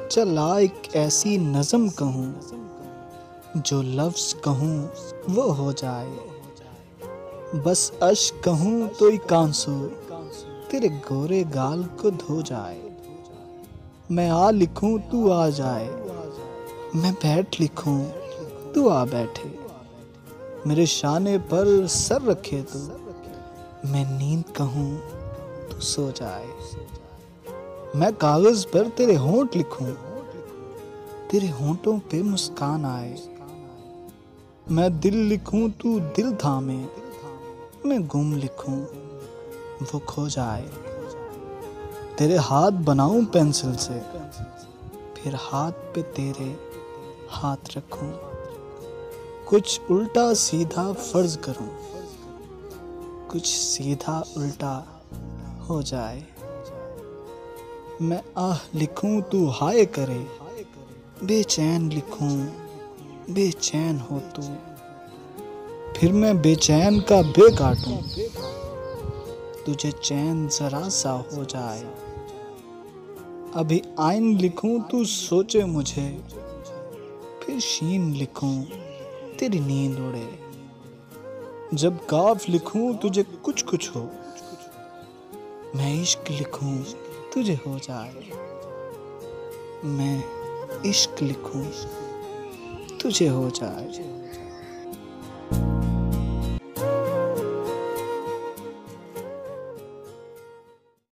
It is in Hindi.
चला एक ऐसी नज़म कहूँ, जो लफ्ज़ कहूँ वो हो जाए। बस अश्क कहूँ तो एक आंसू तेरे गोरे गाल को धो जाए। मैं आ लिखूँ तू आ जाए, मैं बैठ लिखूँ तू आ बैठे। मेरे शाने पर सर रखे तू, मैं नींद कहूँ तू सो जाए। मैं कागज़ पर तेरे होंठ लिखूं, तेरे होंठों पे मुस्कान आए। मैं दिल लिखूं तू दिल थामे, मैं गुम लिखूं वो खो जाए। तेरे हाथ बनाऊं पेंसिल से, फिर हाथ पे तेरे हाथ रखूं। कुछ उल्टा सीधा फर्ज करूं, कुछ सीधा उल्टा हो जाए। मैं आह लिखूं तू हाय करे, बेचैन लिखूं बेचैन हो तू। फिर मैं बेचैन का बे काटूं, तुझे चैन जरा सा हो जाए। अभी आइन लिखूं तू सोचे मुझे, फिर शीन लिखूं तेरी नींद उड़े। जब काफ लिखूं तुझे कुछ कुछ हो, मैं इश्क लिखूं तुझे हो जाए। मैं इश्क लिखूं तुझे हो जाए।